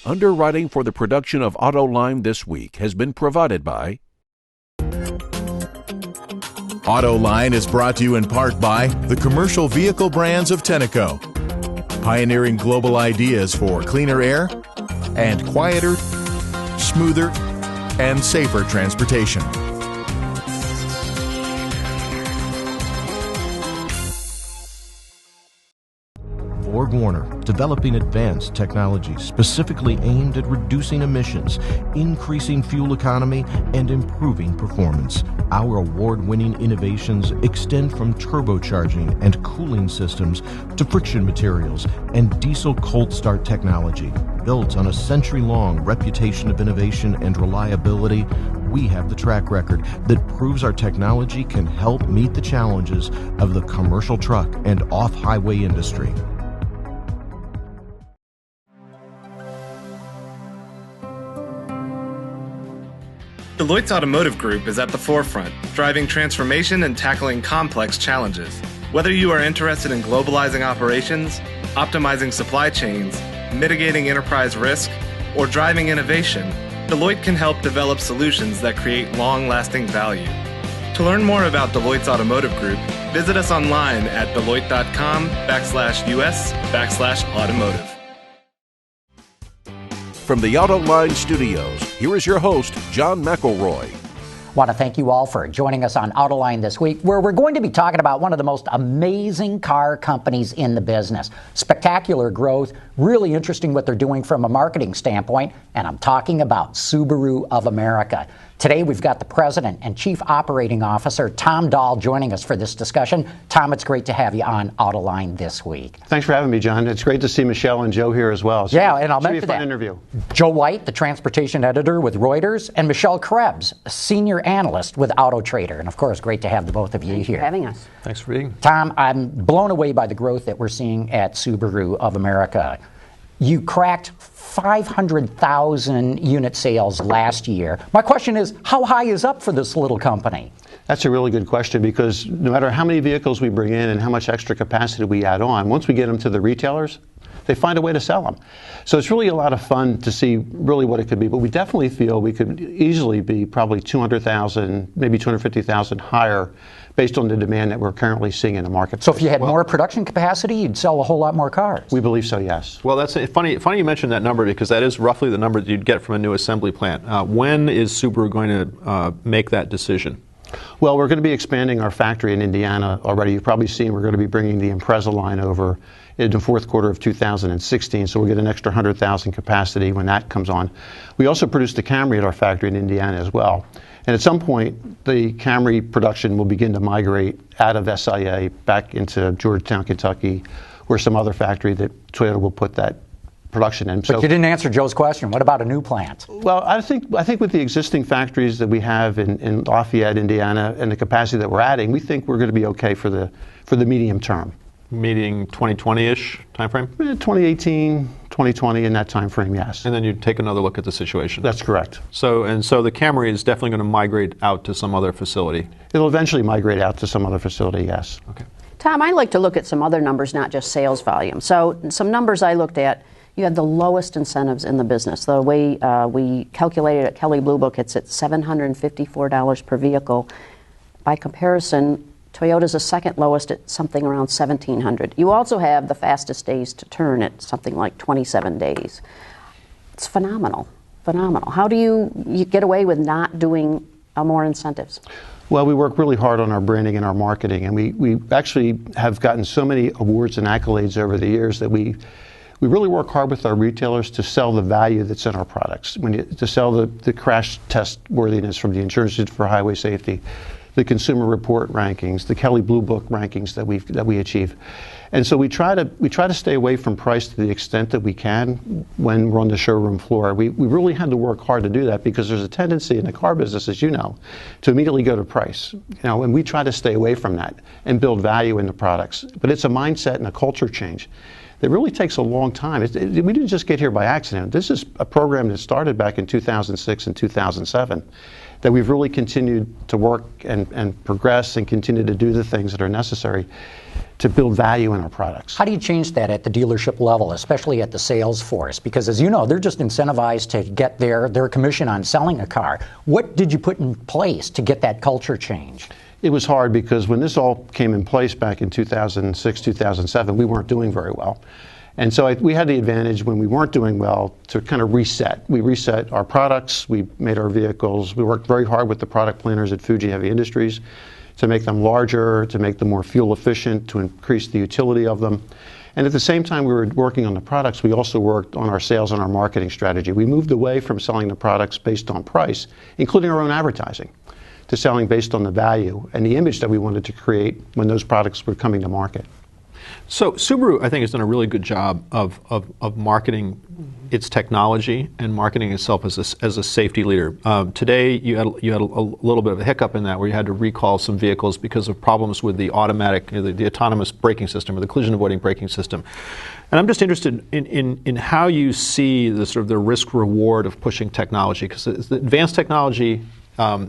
Underwriting for the production of Autoline this week has been provided by Autoline is brought to you in part by the commercial vehicle brands of Tenneco, pioneering global ideas for cleaner air and quieter, smoother, and safer transportation. Warner, developing advanced technology specifically aimed at reducing emissions, increasing fuel economy, and improving performance. Our award-winning innovations extend from turbocharging and cooling systems to friction materials and diesel cold start technology. Built on a century-long reputation of innovation and reliability, we have the track record that proves our technology can help meet the challenges of the commercial truck and off-highway industry. Deloitte's Automotive Group is at the forefront, driving transformation and tackling complex challenges. Whether you are interested in globalizing operations, optimizing supply chains, mitigating enterprise risk, or driving innovation, Deloitte can help develop solutions that create long-lasting value. To learn more about Deloitte's Automotive Group, visit us online at deloitte.com/US/automotive. From the Autoline studios, here is your host, John McElroy. I want to thank you all for joining us on Autoline this week, where we're going to be talking about one of the most amazing car companies in the business. Spectacular growth, really interesting what they're doing from a marketing standpoint, and I'm talking about Subaru of America. Today, we've got the President and Chief Operating Officer, Tom Doll, joining us for this discussion. Tom, it's great to have you on Autoline this week. Thanks for having me, John. It's great to see Michelle and Joe here as well. So yeah, and I'll mention that. Fun interview. Joe White, the transportation editor with Reuters, and Michelle Krebs, a senior analyst with AutoTrader. And of course, great to have the both of you here. Thanks for having us. Thanks for being. Tom, I'm blown away by the growth that we're seeing at Subaru of America. You cracked 500,000 unit sales last year. My question is, how high is up for this little company? That's a really good question, because no matter how many vehicles we bring in and how much extra capacity we add on, once we get them to the retailers, they find a way to sell them. So it's really a lot of fun to see really what it could be. But we definitely feel we could easily be probably 200,000, maybe 250,000 higher based on the demand that we're currently seeing in the market. So if you had more production capacity, you'd sell a whole lot more cars. We believe so, yes. Well, that's funny you mentioned that number, because that is roughly the number that you'd get from a new assembly plant. When is Subaru going to make that decision? Well, we're going to be expanding our factory in Indiana already. You've probably seen we're going to be bringing the Impreza line over in the fourth quarter of 2016, so we'll get an extra 100,000 capacity when that comes on. We also produce the Camry at our factory in Indiana as well. And at some point, the Camry production will begin to migrate out of SIA back into Georgetown, Kentucky, or some other factory that Toyota will put that production in. But you didn't answer Joe's question. What about a new plant? Well, I think with the existing factories that we have in Lafayette, Indiana, and the capacity that we're adding, we think we're going to be okay for the medium term. Meeting 2020-ish timeframe? 2018, 2020, in that timeframe, yes. And then you'd take another look at the situation. That's correct. So the Camry is definitely going to migrate out to some other facility. It'll eventually migrate out to some other facility, yes. Okay. Tom, I like to look at some other numbers, not just sales volume. So some numbers I looked at, you had the lowest incentives in the business. The way we calculated at Kelley Blue Book, it's at $754 per vehicle. By comparison, Toyota's the second lowest at something around $1,700. You also have the fastest days to turn at something like 27 days. It's phenomenal, phenomenal. How do you get away with not doing more incentives? Well, we work really hard on our branding and our marketing, and we actually have gotten so many awards and accolades over the years that we really work hard with our retailers to sell the value that's in our products, to sell the crash test worthiness from the Insurance Institute for Highway Safety, the Consumer Report rankings, the Kelley Blue Book rankings that we achieve. And so we try to stay away from price to the extent that we can when we're on the showroom floor. We really had to work hard to do that, because there's a tendency in the car business, as you know, to immediately go to price. And we try to stay away from that and build value in the products. But it's a mindset and a culture change that really takes a long time. We didn't just get here by accident. This is a program that started back in 2006 and 2007 that we've really continued to work and progress and continue to do the things that are necessary to build value in our products. How do you change that at the dealership level, especially at the sales force? Because as you know, they're just incentivized to get their commission on selling a car. What did you put in place to get that culture change? It was hard because when this all came in place back in 2006, 2007, we weren't doing very well. And so we had the advantage when we weren't doing well to kind of reset. We reset our products, we made our vehicles, we worked very hard with the product planners at Fuji Heavy Industries to make them larger, to make them more fuel efficient, to increase the utility of them. And at the same time we were working on the products, we also worked on our sales and our marketing strategy. We moved away from selling the products based on price, including our own advertising, to selling based on the value and the image that we wanted to create when those products were coming to market. So Subaru, I think, has done a really good job of marketing its technology and marketing itself as a safety leader. Today, you had a little bit of a hiccup in that, where you had to recall some vehicles because of problems with the the autonomous braking system, or the collision avoiding braking system. And I'm just interested in how you see the sort of the risk reward of pushing technology, because the advanced technology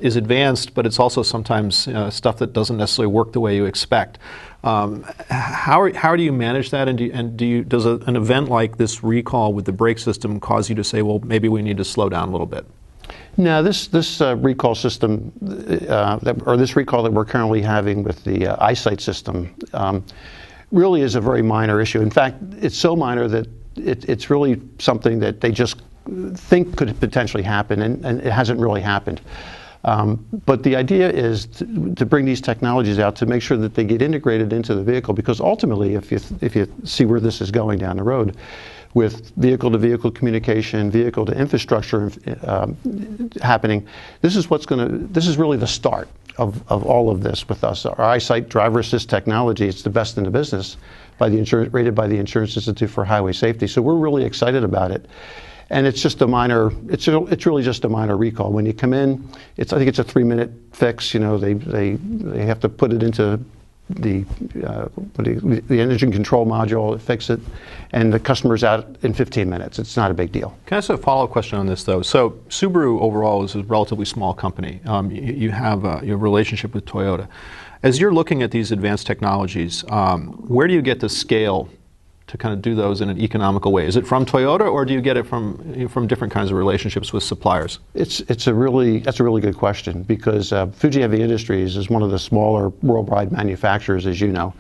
is advanced, but it's also sometimes stuff that doesn't necessarily work the way you expect. How do you manage that, and does an event like this recall with the brake system cause you to say, well, maybe we need to slow down a little bit? No, this recall system, this recall that we're currently having with the eyesight system, really is a very minor issue. In fact, it's so minor that it's really something that they just think could potentially happen, and it hasn't really happened. But the idea is to bring these technologies out to make sure that they get integrated into the vehicle, because ultimately, if you see where this is going down the road, with vehicle-to-vehicle communication, vehicle-to-infrastructure happening, this is really the start of all of this with us. Our eyesight driver assist technology, it's the best in the business, rated by the Insurance Institute for Highway Safety. So we're really excited about it. And it's just a minor. It's really just a minor recall. When you come in, I think it's a 3-minute fix. You know, they have to put it into the engine control module, fix it, and the customer's out in 15 minutes. It's not a big deal. Can I ask a follow-up question on this, though? So Subaru overall is a relatively small company. You have a relationship with Toyota. As you're looking at these advanced technologies, where do you get the scale to kind of do those in an economical way? Is it from Toyota, or do you get it from different kinds of relationships with suppliers? That's a really good question, because Fuji Heavy Industries is one of the smaller worldwide manufacturers, as you know.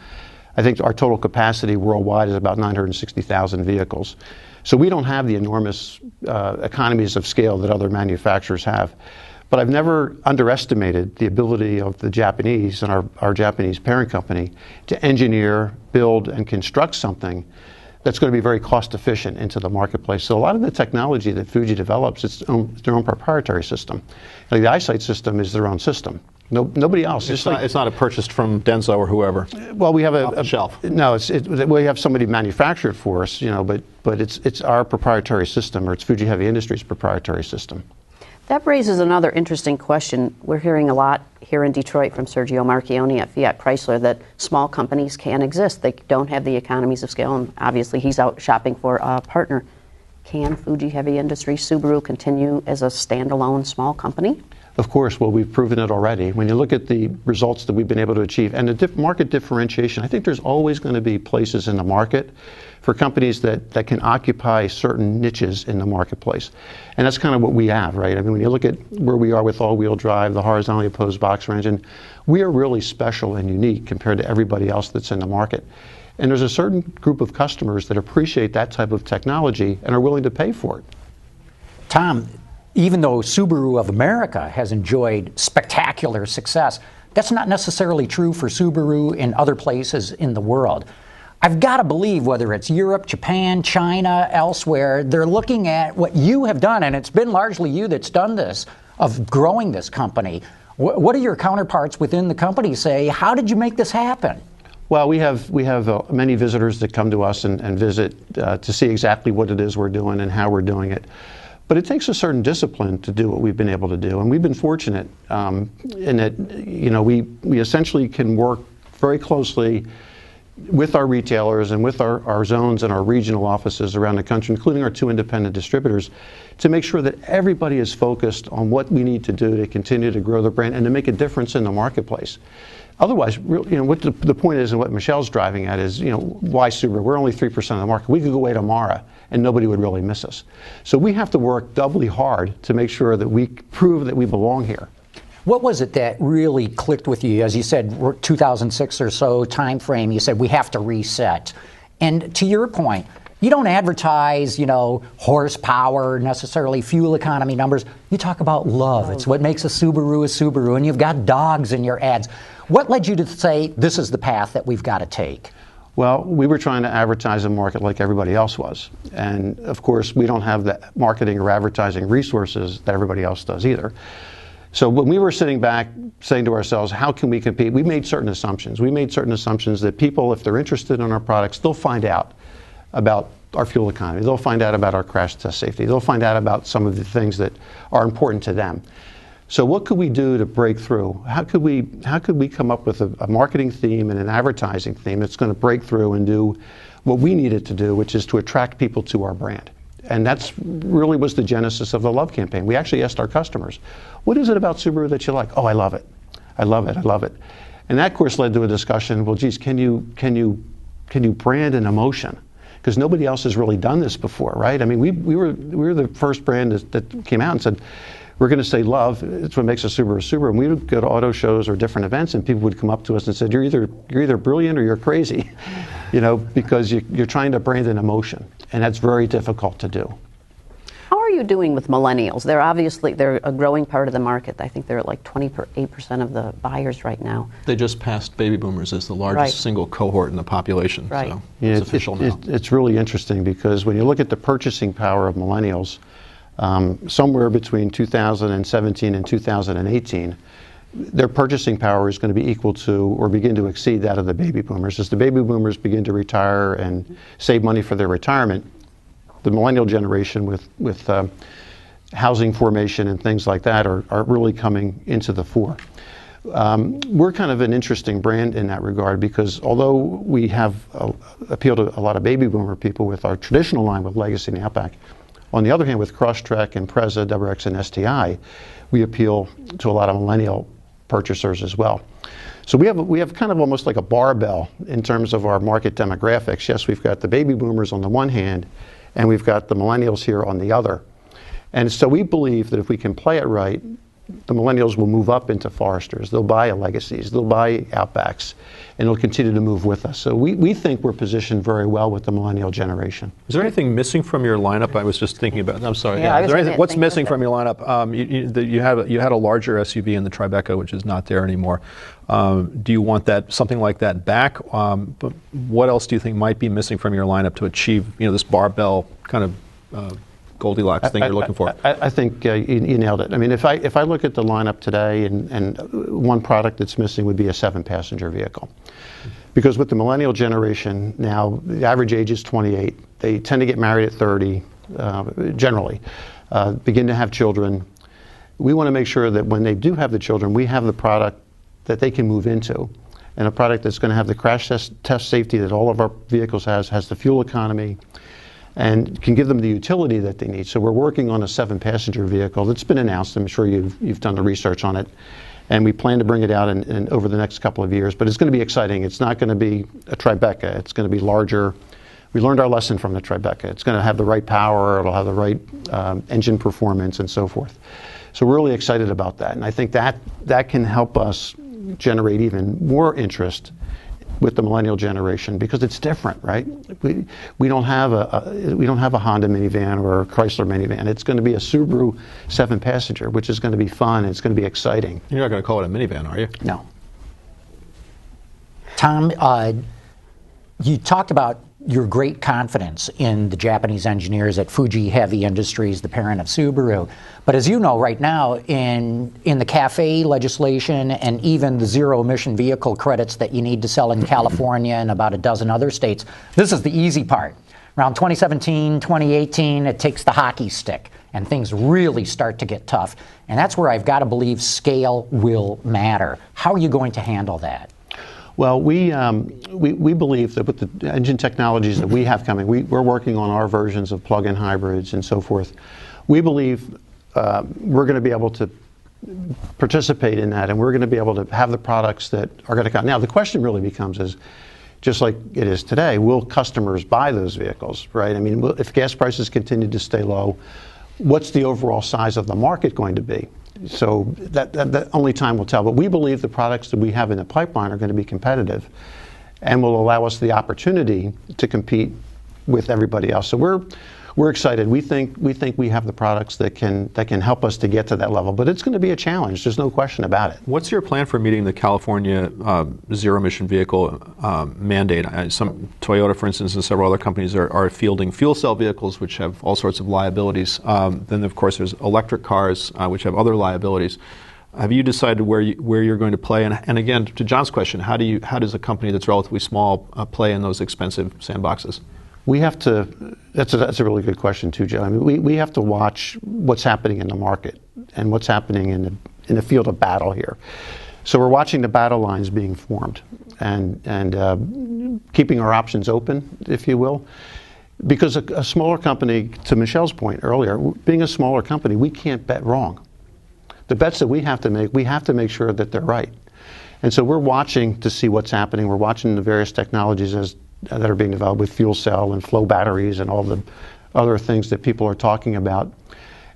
I think our total capacity worldwide is about 960,000 vehicles. So we don't have the enormous economies of scale that other manufacturers have. But I've never underestimated the ability of the Japanese and our Japanese parent company to engineer, build, and construct something that's going to be very cost efficient into the marketplace. So a lot of the technology that Fuji develops, it's their own proprietary system. Like the eyesight system is their own system. Nobody else. It's not a purchased from Denso or whoever. Well, we have off the shelf. No, we have somebody manufacture it for us, but it's our proprietary system, or it's Fuji Heavy Industries' proprietary system. That raises another interesting question. We're hearing a lot here in Detroit from Sergio Marchioni at Fiat Chrysler that small companies can exist. They don't have the economies of scale, and obviously he's out shopping for a partner. Can Fuji Heavy Industries, Subaru, continue as a standalone small company? Of course. Well, we've proven it already. When you look at the results that we've been able to achieve and the market differentiation, I think there's always going to be places in the market for companies that can occupy certain niches in the marketplace. And that's kind of what we have, right? I mean, when you look at where we are with all-wheel drive, the horizontally opposed boxer engine, we are really special and unique compared to everybody else that's in the market. And there's a certain group of customers that appreciate that type of technology and are willing to pay for it. Tom, even though Subaru of America has enjoyed spectacular success, that's not necessarily true for Subaru in other places in the world. I've got to believe, whether it's Europe, Japan, China, elsewhere, they're looking at what you have done, and it's been largely you that's done this, of growing this company. What do your counterparts within the company say? How did you make this happen? Well, we have many visitors that come to us and visit to see exactly what it is we're doing and how we're doing it. But it takes a certain discipline to do what we've been able to do, and we've been fortunate in that we essentially can work very closely with our retailers and with our zones and our regional offices around the country, including our 2 independent distributors, to make sure that everybody is focused on what we need to do to continue to grow the brand and to make a difference in the marketplace. Otherwise, what the point is, and what Michelle's driving at is, why Subaru? We're only 3% of the market. We could go away tomorrow and nobody would really miss us. So we have to work doubly hard to make sure that we prove that we belong here. What was it that really clicked with you? As you said, 2006 or so time frame, you said we have to reset. And to your point, you don't advertise, horsepower, necessarily fuel economy numbers. You talk about love. It's what makes a Subaru, and you've got dogs in your ads. What led you to say this is the path that we've got to take? Well, we were trying to advertise a market like everybody else was. And of course, we don't have the marketing or advertising resources that everybody else does either. So when we were sitting back saying to ourselves, how can we compete? We made certain assumptions. We made certain assumptions that people, if they're interested in our products, they'll find out about our fuel economy. They'll find out about our crash test safety. They'll find out about some of the things that are important to them. So what could we do to break through? How could we come up with a marketing theme and an advertising theme that's going to break through and do what we needed to do, which is to attract people to our brand? And that's really was the genesis of the Love campaign. We actually asked our customers, what is it about Subaru that you like? Oh, I love it. I love it. I love it. And that, of course, led to a discussion, well, geez, can you brand an emotion? Because nobody else has really done this before, right? I mean, we were the first brand that came out and said, we're going to say love. It's what makes a Subaru. And we would go to auto shows or different events, and people would come up to us and said, you're either brilliant or you're crazy, because you're trying to brand an emotion, and that's very difficult to do. How are you doing with millennials? They're a growing part of the market. I think they're at like 28% of the buyers right now. They just passed baby boomers as the largest single cohort in the population. Right. So it's official now. It's really interesting because when you look at the purchasing power of millennials, somewhere between 2017 and 2018, their purchasing power is going to be equal to or begin to exceed that of the baby boomers. As the baby boomers begin to retire and save money for their retirement, the millennial generation with housing formation and things like that are really coming into the fore. We're kind of an interesting brand in that regard because although we have appealed to a lot of baby boomer people with our traditional line with Legacy and the Outback, on the other hand, with Crosstrek and Preza, WRX, and STI, we appeal to a lot of millennial purchasers as well. So we have kind of almost like a barbell in terms of our market demographics. Yes, we've got the baby boomers on the one hand, and we've got the millennials here on the other. And so we believe that if we can play it right, the millennials will move up into Foresters. They'll buy Legacies, they'll buy Outbacks, and they'll continue to move with us. So we think we're positioned very well with the millennial generation. Is there anything missing from your lineup? I was just thinking about. I'm sorry. Yeah, Is there anything, what's missing from your lineup? You had a larger SUV in the Tribeca, which is not there anymore. Do you want something like that back? But what else do you think might be missing from your lineup to achieve this barbell kind of Goldilocks thing you're looking for? I think you nailed it. I mean, if I look at the lineup today, and one product that's missing would be a 7-passenger vehicle. Because with the millennial generation now, the average age is 28. They tend to get married at 30, generally, begin to have children. We want to make sure that when they do have the children, we have the product that they can move into, and a product that's going to have the crash test safety that all of our vehicles has the fuel economy, and can give them the utility that they need. So we're working on a 7-passenger vehicle that's been announced. I'm sure you've done the research on it. And we plan to bring it out in over the next couple of years. But it's going to be exciting. It's not going to be a Tribeca. It's going to be larger. We learned our lesson from the Tribeca. It's going to have the right power. It'll have the right engine performance and so forth. So we're really excited about that. And I think that can help us generate even more interest with the millennial generation because it's different, right? We don't have a Honda minivan or a Chrysler minivan. It's going to be a Subaru 7-passenger, which is going to be fun. It's going to be exciting. You're not going to call it a minivan, are you? No. Tom, you talked about your great confidence in the Japanese engineers at Fuji Heavy Industries, the parent of Subaru. But as you know, right now, in the CAFE legislation and even the zero-emission vehicle credits that you need to sell in California and about a dozen other states, this is the easy part. Around 2017, 2018, it takes the hockey stick, and things really start to get tough. And that's where I've got to believe scale will matter. How are you going to handle that? Well, we believe that with the engine technologies that we have coming, we're working on our versions of plug-in hybrids and so forth. We believe we're going to be able to participate in that, and we're going to be able to have the products that are going to come. Now, the question really becomes is, just like it is today, will customers buy those vehicles, right? I mean, if gas prices continue to stay low, what's the overall size of the market going to be? So that only time will tell. But we believe the products that we have in the pipeline are going to be competitive and will allow us the opportunity to compete with everybody else. So we're excited. We think we have the products that can help us to get to that level. But it's going to be a challenge. There's no question about it. What's your plan for meeting the California zero-emission vehicle mandate? Some Toyota, for instance, and several other companies are fielding fuel cell vehicles, which have all sorts of liabilities. Then, of course, there's electric cars, which have other liabilities. Have you decided where you're going to play? And again, to John's question, how does a company that's relatively small play in those expensive sandboxes? We have to. That's a really good question too, Joe. I mean, we have to watch what's happening in the market and what's happening in the field of battle here. So we're watching the battle lines being formed and keeping our options open, if you will, because a smaller company, to Michelle's point earlier, being a smaller company, we can't bet wrong. The bets that we have to make sure that they're right. And so we're watching to see what's happening. We're watching the various technologies that are being developed with fuel cell and flow batteries and all the other things that people are talking about.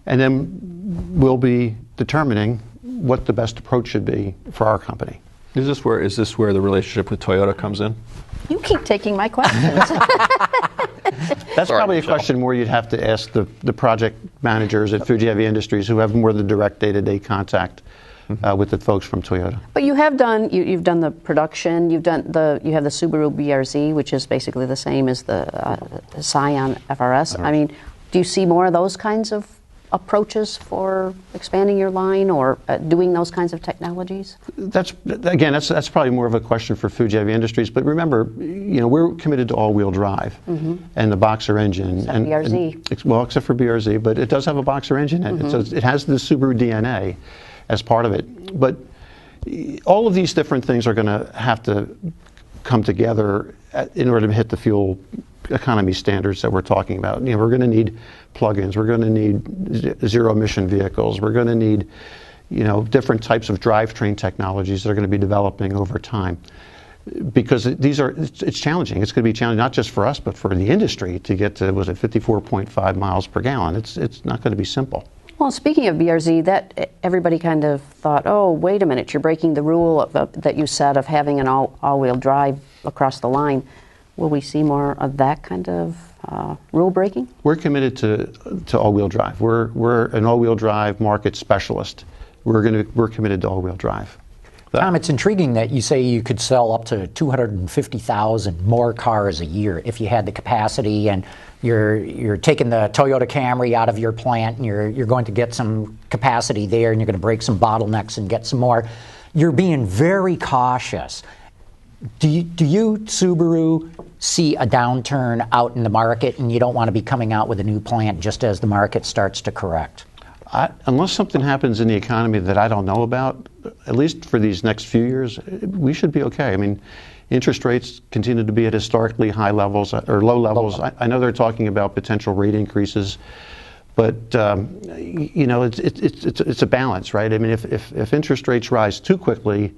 And then we'll be determining what the best approach should be for our company. Is this where the relationship with Toyota comes in? You keep taking my questions. That's probably a question more you'd have to ask the project managers at Fuji Heavy Industries, who have more the direct day-to-day contact with the folks from Toyota. But you have done you've done the production. You have the Subaru BRZ, which is basically the same as the Scion FRS. I mean, do you see more of those kinds of approaches for expanding your line or doing those kinds of technologies? That's probably more of a question for Fuji Heavy Industries. But remember, we're committed to all-wheel drive and the boxer engine. Except BRZ. Well, except for BRZ, but it does have a boxer engine in it. So it has the Subaru DNA as part of it. But all of these different things are going to have to come together in order to hit the fuel economy standards that we're talking about. We're going to need plug-ins. We're going to need zero-emission vehicles. We're going to need, different types of drivetrain technologies that are going to be developing over time. Because it's challenging. It's going to be challenging not just for us, but for the industry to get to, 54.5 miles per gallon. It's not going to be simple. Well, speaking of BRZ, that everybody kind of thought, oh, wait a minute, you're breaking the rule that you said of having an all-wheel drive across the line. Will we see more of that kind of rule breaking? We're committed to all-wheel drive. We're an all-wheel drive market specialist. We're committed to all-wheel drive. Tom, it's intriguing that you say you could sell up to 250,000 more cars a year if you had the capacity, and you're taking the Toyota Camry out of your plant, and you're going to get some capacity there, and you're going to break some bottlenecks and get some more. You're being very cautious. Do you, Subaru, see a downturn out in the market, and you don't want to be coming out with a new plant just as the market starts to correct? Unless something happens in the economy that I don't know about, at least for these next few years, we should be okay. I mean, interest rates continue to be at historically high levels or low levels. I know they're talking about potential rate increases, but it's a balance, right? I mean, if interest rates rise too quickly,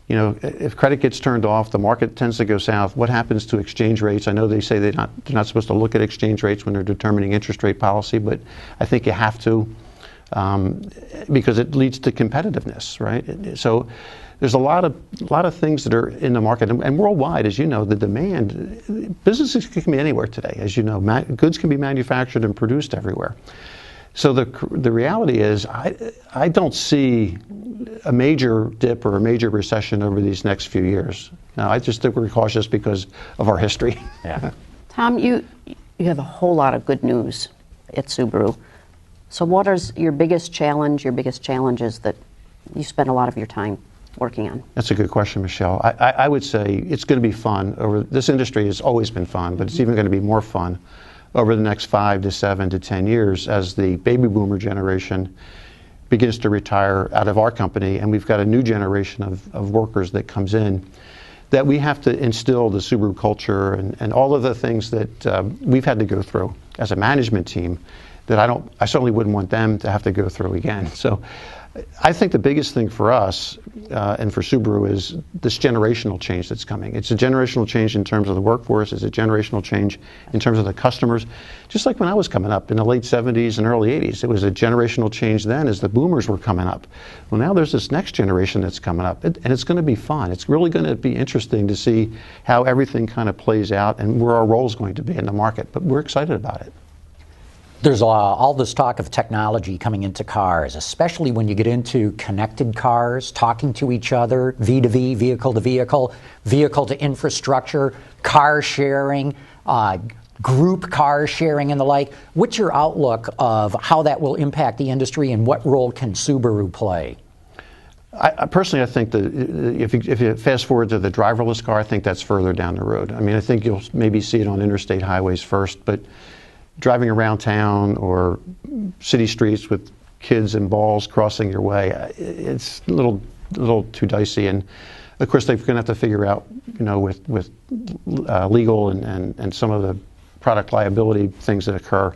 if credit gets turned off, the market tends to go south. What happens to exchange rates? I know they say they're not supposed to look at exchange rates when they're determining interest rate policy, but I think you have to. Because it leads to competitiveness, right? So there's a lot of things that are in the market, and worldwide, as you know, the demand, businesses can be anywhere today, as you know. Goods can be manufactured and produced everywhere. So the reality is, I don't see a major dip or a major recession over these next few years. Now, I just think we're cautious because of our history. Yeah. Tom, you have a whole lot of good news at Subaru. So what is your biggest challenges that you spend a lot of your time working on? That's a good question, Michelle. I would say it's going to be fun. This industry has always been fun, but it's even going to be more fun over the next 5 to 7 to 10 years as the baby boomer generation begins to retire out of our company, and we've got a new generation of workers that comes in that we have to instill the Subaru culture and all of the things that we've had to go through as a management team that I certainly wouldn't want them to have to go through again. So I think the biggest thing for us and for Subaru is this generational change that's coming. It's a generational change in terms of the workforce. It's a generational change in terms of the customers. Just like when I was coming up in the late 70s and early 80s, it was a generational change then as the boomers were coming up. Well, now there's this next generation that's coming up, and it's going to be fun. It's really going to be interesting to see how everything kind of plays out and where our role is going to be in the market. But we're excited about it. There's all this talk of technology coming into cars, especially when you get into connected cars, talking to each other, V2V, vehicle to vehicle, vehicle to infrastructure, car sharing, group car sharing and the like. What's your outlook of how that will impact the industry and what role can Subaru play? I personally think that if you fast forward to the driverless car, I think that's further down the road. I mean, I think you'll maybe see it on interstate highways first, but driving around town or city streets with kids and balls crossing your way, it's a little too dicey. And of course, they're going to have to figure out, with legal and some of the product liability things that occur,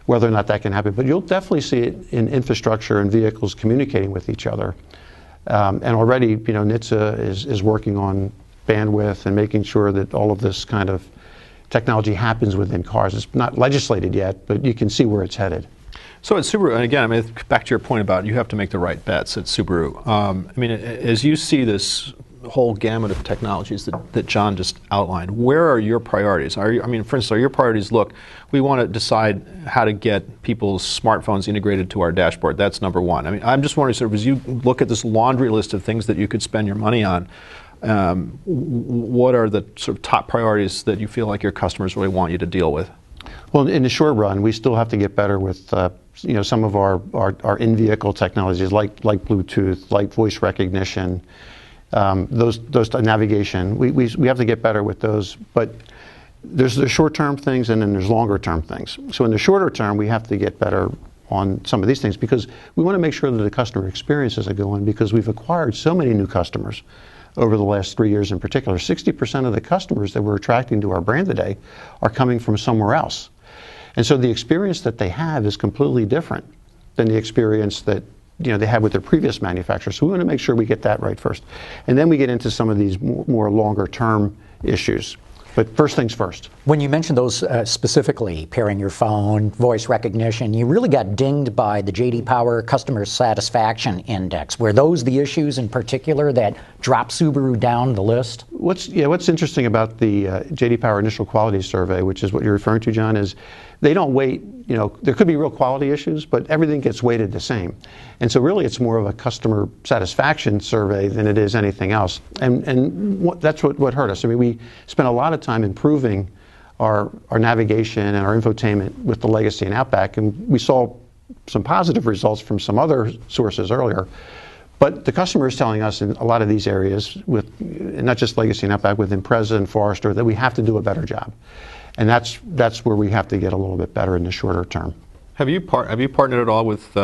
whether or not that can happen. But you'll definitely see it in infrastructure and vehicles communicating with each other. And already, NHTSA is working on bandwidth and making sure that all of this kind of technology happens within cars. It's not legislated yet, but you can see where it's headed. So at Subaru, and again, back to your point about you have to make the right bets at Subaru. As you see this whole gamut of technologies that John just outlined, where are your priorities? For instance, are your priorities, look, we want to decide how to get people's smartphones integrated to our dashboard. That's number one. I'm just wondering, sort of, as you look at this laundry list of things that you could spend your money on, what are the sort of top priorities that you feel like your customers really want you to deal with? Well, in the short run, we still have to get better with some of our in-vehicle technologies like Bluetooth, like voice recognition, those navigation. We have to get better with those. But there's the short-term things and then there's longer-term things. So in the shorter term, we have to get better on some of these things because we want to make sure that the customer experience is a good one because we've acquired so many new customers over the last 3 years in particular. 60% of the customers that we're attracting to our brand today are coming from somewhere else. And so the experience that they have is completely different than the experience that they had with their previous manufacturer. So we want to make sure we get that right first. And then we get into some of these more longer term issues. But first things first. When you mentioned those specifically, pairing your phone, voice recognition, you really got dinged by the J.D. Power Customer Satisfaction Index. Were those the issues in particular that dropped Subaru down the list? What's interesting about the J.D. Power Initial Quality Survey, which is what you're referring to, John, is they don't weight, there could be real quality issues, but everything gets weighted the same. And so really it's more of a customer satisfaction survey than it is anything else. And that's what hurt us. We spent a lot of time improving our navigation and our infotainment with the Legacy and Outback, and we saw some positive results from some other sources earlier. But the customer is telling us in a lot of these areas, and not just Legacy and Outback, with Impreza and Forester, that we have to do a better job. And that's where we have to get a little bit better in the shorter term. Have you partnered at all with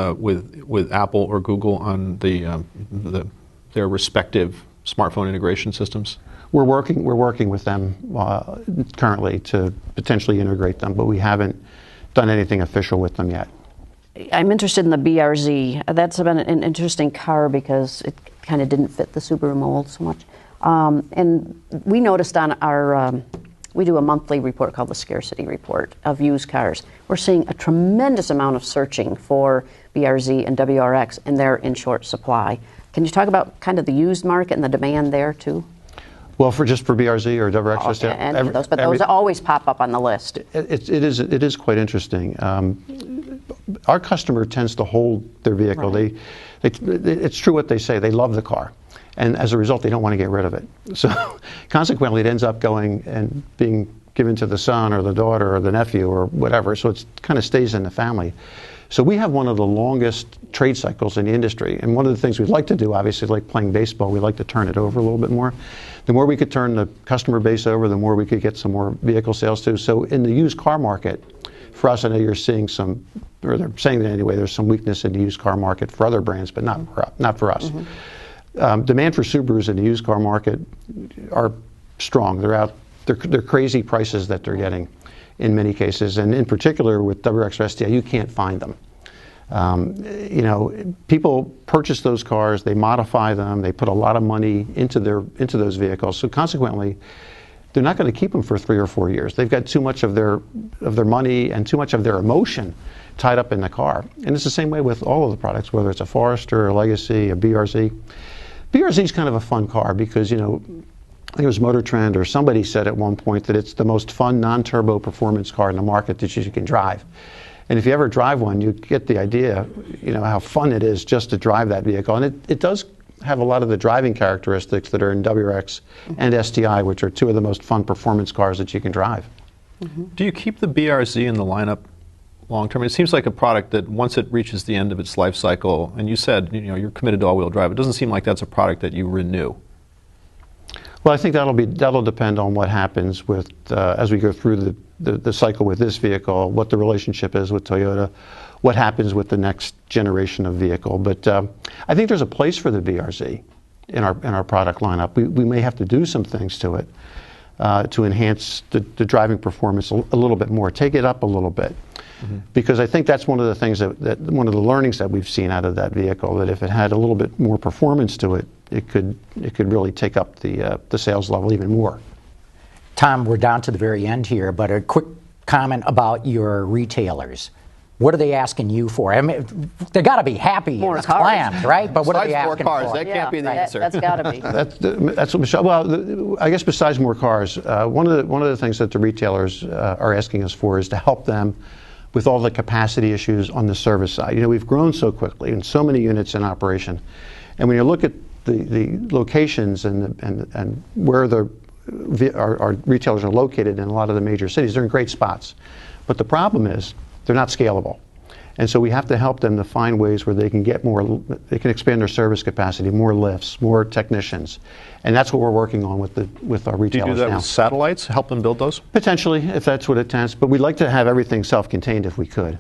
Apple or Google on their respective smartphone integration systems? We're working with them currently to potentially integrate them, but we haven't done anything official with them yet. I'm interested in the BRZ. That's been an interesting car because it kind of didn't fit the Subaru mold so much. And we noticed on our we do a monthly report called the Scarcity Report of used cars. We're seeing a tremendous amount of searching for BRZ and WRX, and they're in short supply. Can you talk about kind of the used market and the demand there too? Well, for BRZ or WRX, those always pop up on the list. It is quite interesting. Our customer tends to hold their vehicle. Right. It's true what they say. They love the car. And as a result, they don't want to get rid of it. So consequently, it ends up going and being given to the son or the daughter or the nephew or whatever. So it kind of stays in the family. So we have one of the longest trade cycles in the industry. And one of the things we'd like to do, obviously, like playing baseball, we like to turn it over a little bit more. The more we could turn the customer base over, the more we could get some more vehicle sales too. So in the used car market, for us, I know you're seeing some, or they're saying that anyway, there's some weakness in the used car market for other brands, but not for us. Mm-hmm. Demand for Subarus in the used car market are strong. They're crazy prices that they're getting in many cases, and in particular with WRX or STI, you can't find them. People purchase those cars, they modify them, they put a lot of money into those vehicles. So consequently, they're not going to keep them for 3 or 4 years. They've got too much of their money and too much of their emotion tied up in the car. And it's the same way with all of the products, whether it's a Forester, a Legacy, a BRZ. BRZ is kind of a fun car because, I think it was Motor Trend or somebody said at one point that it's the most fun non-turbo performance car in the market that you can drive. And if you ever drive one, you get the idea, how fun it is just to drive that vehicle. And it does have a lot of the driving characteristics that are in WRX and STI, which are two of the most fun performance cars that you can drive. Do you keep the BRZ in the lineup long term? It seems like a product that once it reaches the end of its life cycle, and you said you're committed to all-wheel drive, it doesn't seem like that's a product that you renew. Well, I think that'll depend on what happens with as we go through the cycle with this vehicle, what the relationship is with Toyota, what happens with the next generation of vehicle. But I think there's a place for the BRZ in our product lineup. We may have to do some things to it to enhance the driving performance a little bit more, take it up a little bit. Because I think that's one of the things that one of the learnings that we've seen out of that vehicle, that if it had a little bit more performance to it, it could really take up the sales level even more. Tom, we're down to the very end here, but a quick comment about your retailers. What are they asking you for? I mean, they got to be happy as planned, right? But what are they asking more cars, for? that can't be the answer. That's got to be. That's what Michelle. Well, I guess besides more cars, one of the things that the retailers are asking us for is to help them with all the capacity issues on the service side. We've grown so quickly and so many units in operation, and when you look at the locations and where our retailers are located in a lot of the major cities, they're in great spots. But the problem is they're not scalable. And so we have to help them to find ways where they can expand their service capacity, more lifts, more technicians. And that's what we're working on with our retailers now. Do you do that with satellites, help them build those? Potentially, if that's what it takes. But we'd like to have everything self-contained if we could.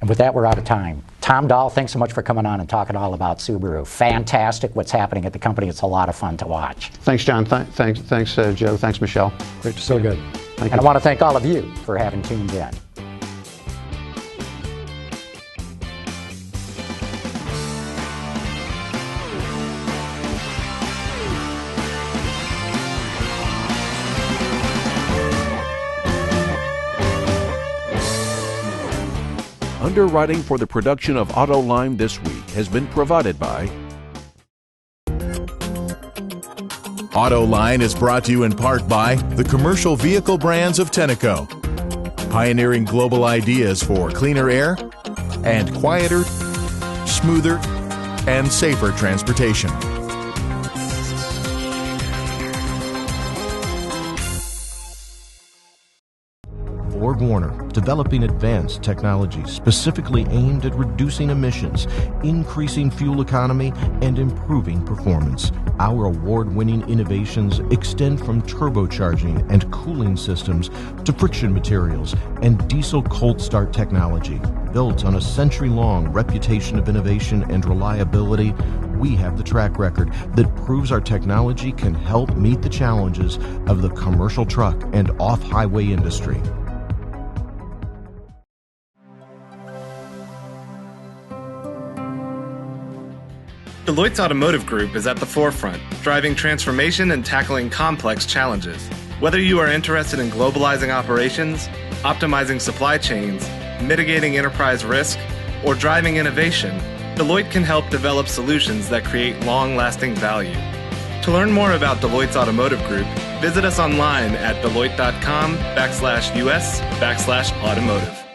And with that, we're out of time. Tom Doll, thanks so much for coming on and talking all about Subaru. Fantastic what's happening at the company. It's a lot of fun to watch. Thanks, John. Thanks, Joe. Thanks, Michelle. Great to see you. Good. And I want to thank all of you for having tuned in. Underwriting for the production of Autoline this week has been provided by Autoline is brought to you in part by the commercial vehicle brands of Tenneco, pioneering global ideas for cleaner air and quieter, smoother, and safer transportation. Warner, developing advanced technology specifically aimed at reducing emissions, increasing fuel economy, and improving performance. Our award-winning innovations extend from turbocharging and cooling systems to friction materials and diesel cold start technology. Built on a century-long reputation of innovation and reliability, we have the track record that proves our technology can help meet the challenges of the commercial truck and off-highway industry. Deloitte's Automotive Group is at the forefront, driving transformation and tackling complex challenges. Whether you are interested in globalizing operations, optimizing supply chains, mitigating enterprise risk, or driving innovation, Deloitte can help develop solutions that create long-lasting value. To learn more about Deloitte's Automotive Group, visit us online at deloitte.com/US/automotive.